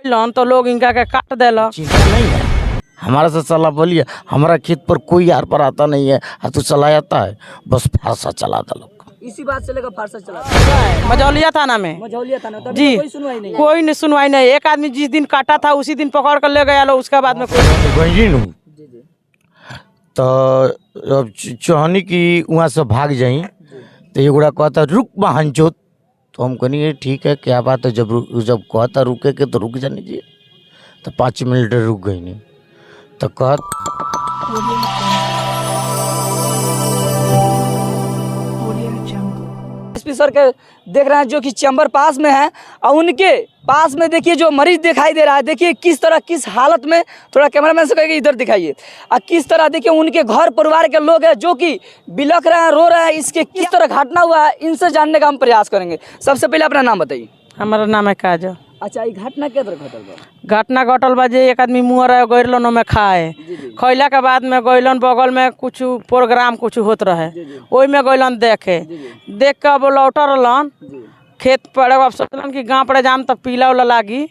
लन तो लोग इनका के काट देला। चिंता नहीं है हमारा से चला बोलिए, हमारा खेत पर कोई यार पर आता नहीं है, तू चला जाता है बस फारसा चला दलो। इसी बात से लेकर फारसा चला मझौलिया थाना में। मझौलिया थाना तभी जी कोई सुनवाई नहीं है। कोई नहीं सुनवाई नहीं। एक आदमी जिस दिन काटा था उसी दिन पकड़ कर ले गया लो, उसके बाद में कोई जी जी तो अब चौहनी की वहाँ से भाग जाई तो ये गुड़ा कहता रुक बहन चोत, तो हम कहनी ठीक है क्या बात है, जब कहता रुके के तो रुक जाने दीजिए। तो 5 मिनट रुक गई नहीं तो कह एसपी सर के देख रहे हैं जो कि चैम्बर पास में है और उनके पास में देखिए जो मरीज दिखाई दे रहा है, देखिए किस तरह किस हालत में, थोड़ा कैमरामैन से कहेंगे इधर दिखाइए, और किस तरह देखिए उनके घर परिवार के लोग हैं जो कि बिलख रहे हैं, रो रहे हैं। इसके किस तरह घटना हुआ है इनसे जानने का हम प्रयास करेंगे। सबसे पहले अपना नाम बताइए। हमारा नाम है काजल। अच्छा ये घटना क्या तरह घटल बा? घटना घटल बा जे एक आदमी मुँह रहे गैलन में खाए, खैला के बाद में गैलन बगल में कुछ प्रोग्राम कुछ होत रहे, ओई में गैलन देखे, देख के अब लौटर रहलन खेत पड़े। अब सोचलन कि गाँव पड़े जाम तब पीला उला लागी,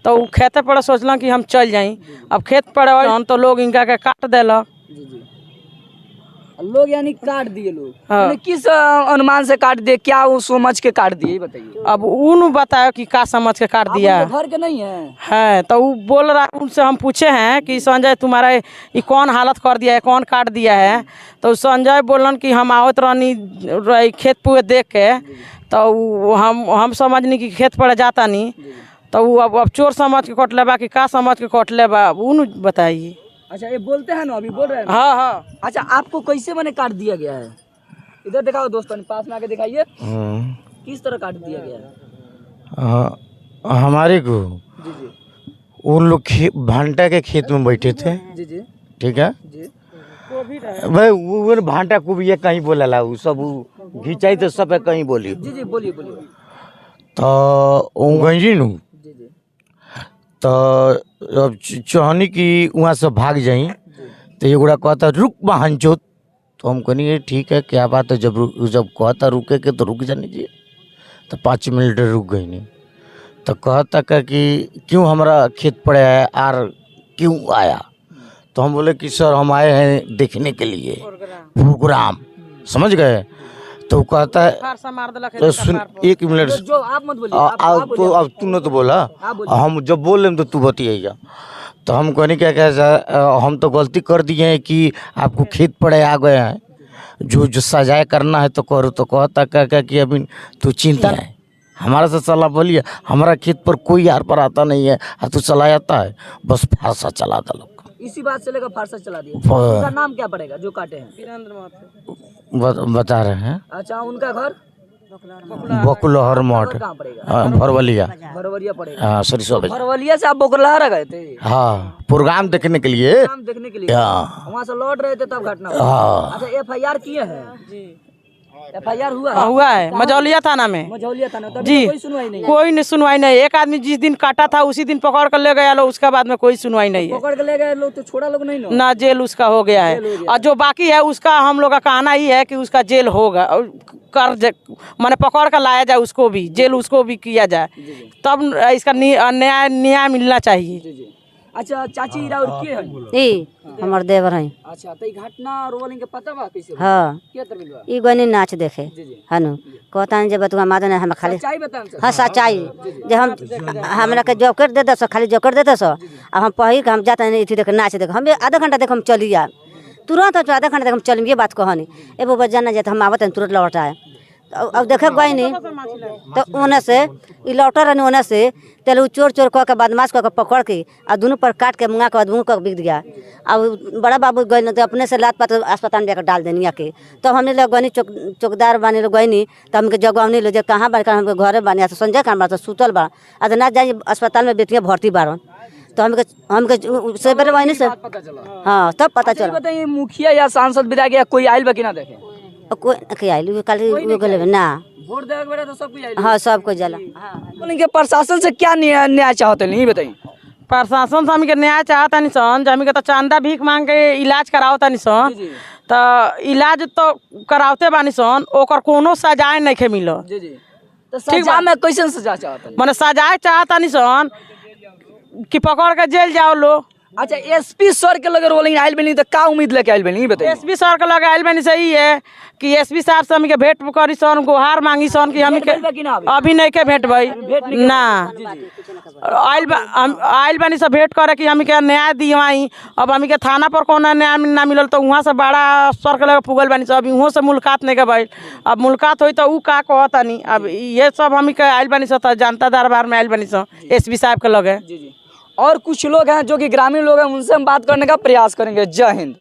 तो उ खेते पड़े सोचलन कि हम चल जाई। अब खेत पड़े तो लोग इनका के काट देलक। लोग यानी काट दिए लोग। हाँ। यानी किस अनुमान से काट दिए, क्या वो समझ के काट दिए बताइए। अब उन बतायो कि का समझ के काट दिया आप उनके घर के नहीं है तो वो बोल रहा, उनसे हम पूछे हैं कि संजय तुम्हारा ये कौन हालत कर दिया है, कौन काट दिया है। तो संजय बोलन कि हम आवत रहनी खेत पुए देख के, तो हम समझनी कि खेत पर जाता नहीं, तो वो अब चोर समझ के कट ले बा कि का समझ के कट ले बा, उन बताइए। अच्छा ये बोलते हैं ना, अभी बोल रहे हैं ना? हाँ हाँ। अच्छा आपको कैसे मैंने काट दिया गया है? इधर दिखाओ दोस्तों, पास में आके दिखाइए किस तरह काट दिया गया है। हमारे को जी जी उन लोग भांटा के खेत में बैठे थे, जी जी ठीक है जी भाई, वो भांटा को भी ये कहीं बोला ला, वो सब घिंचाई तो सब कहीं बोली। जी जी बोलिए बोलिए। तो गंजी नू जी जी तो अब चौहनी की वहाँ से भाग जाई तो ये गुड़ा कहता रुक बहन चोत, तो हम कहनी ठीक है क्या बात है, जब कहता रुके के तो रुक जाने दीजिए। तो 5 मिनट रुक गई नहीं तो कहता कि क्यों हमारा खेत पड़े है और क्यों आया। तो हम बोले कि सर हम आए हैं देखने के लिए प्रोग्राम, समझ गए। तो कहता है तो सुन 1 मिनट, जो आप मत बोलिए, तो अब तूने तो बोला, हम जब बोले तो तू बतिएगा। तो हम कहने क्या क्या हम तो गलती कर दिए हैं कि आपको खेत पड़े आ गए हैं, जो सजाए करना है तो करो। तो कहता क्या कि अभी तू चिंता है हमारा से चला बोलिए, हमारा खेत पर कोई यार पर आता नहीं है, तू चला जाता है बस फारसा चला दलो। इसी बात से लेकर फारसा चला दिया। उनका नाम क्या पड़ेगा जो काटे हैं? बता रहे हैं। अच्छा उनका घर बकुलहर मठ, कहाँ पड़ेगा? भरवलिया, भरवलिया पड़ेगा। हाँ सरिसो। भरवलिया से आप बोकरलहरा गए थे? हाँ प्रोग्राम देखने के लिए। काम देखने के लिए वहाँ से लौट रहे थे तब घटना हुआ। हाँ। अच्छा FIR किए हैं? FIR हुआ है मझौलिया थाना में। मझौलिया थाना तभी जी कोई सुनवाई नहीं है। कोई नहीं सुनवाई नहीं। एक आदमी जिस दिन काटा था उसी दिन पकड़ कर ले गया लो, उसके बाद में कोई सुनवाई नहीं है। पकड़ के ले गए लोग तो छोड़ा लोग नहीं ना, जेल उसका हो गया है। और जो बाकी है उसका हम लोग का कहना ही है कि उसका जेल होगा, माने पकड़ कर लाया जाए, उसको भी जेल उसको भी किया जाए, तब इसका न्याय मिलना चाहिए। अच्छा चाची राउर के है? ई हमर देवर है। अच्छा तो घटना रोलिंग के पता बा कैसे? हाँ क्या तरह बा? ई गनी नाच देखे जी जी हनु कहता जब बतुआ मादन हम खाली सच्चाई बताएं सर। हाँ सच्चाई जे हम हमरा के जॉकेट दे दस, खाली जॉकेट दे दस, अब हम पहिर के हम जाते नहीं थी देख नाच देख, हम आधा घंटा देख हम चली आ तुरंत, आधा घंटा देख हम चल, ये बात कहनी ए वो जाना जाते हम आवत तुरंत लौट आए। अब देखे गई नहीं तो उन्हें से ई लौटर रहनी, उन्हें से तेल चोर चोर कह के बदमाश कह के पकड़ के और दोनों पर काट के मुँगा के मुँह कर बिक दिया। अब बड़ा बाबू गए तो अपने से लात पात अस्पताल में जाकर डाल देनी आके। तो हमने लोग गनी चौकीदार बानी लोग गई नहीं तो हमके जगह लो जब कहाँ बार हमके घरे बानी तो संजय कहाँ बार सुतल बा तो ना जाए अस्पताल में बेटियाँ भर्ती बारन। तो हमके से बेर वही से हाँ तब पता चला। बताइए मुखिया या सांसद विधायक या कोई आयल बा कि ना देखे? कोई आइल कल ना वोट देवे के बेरा तो सब कोई आयल। हाँ सब कोई जला। बोलेंगे प्रशासन से क्या न्याय चाहते नहीं बताइए? प्रशासन से हमी के न्याय चाहता नहीं सन, जमी के तो चंदा भीख मांग के इलाज करावता नहीं सन, तो इलाज तो करावते बानी सन, ओकर कोनो सजाए नहीं के मिलो। जी जी तो सजा में कैसे सजा चाहते हैं? माने सजाए चाहता नहीं सन कि पकड़ के जेल जाओ लो। अच्छा एसपी सर के लगे रोलिंग आयल बनी तो का उम्मीद लेके आयल बनी बताइए। एसपी सर के लगे आयल बनी सही है कि एसपी साहब से हमके भेंट करी सन, गुहार मांगी सन कि हम भेंट बा कि ना अभी? अभी नहीं के भेंट भाई ना आयल बनी से भेंट करे कि हमके न्याय दिवाई। अब हमके थाना पर कौन न्याय ना मिलल तो वहाँ से बड़ा सर के लगे पुगल बनी सब, वहाँ से मुलाकात नहीं के भाई। अब मुलाकात हुई तो ऊ का कहता नहीं। अब ये सब हमके आयल बनी से जनता दरबार में आयल बनी से एसपी साहब के लगे। जी जी। और कुछ लोग हैं जो कि ग्रामीण लोग हैं, उनसे हम बात करने का प्रयास करेंगे। जय हिंद।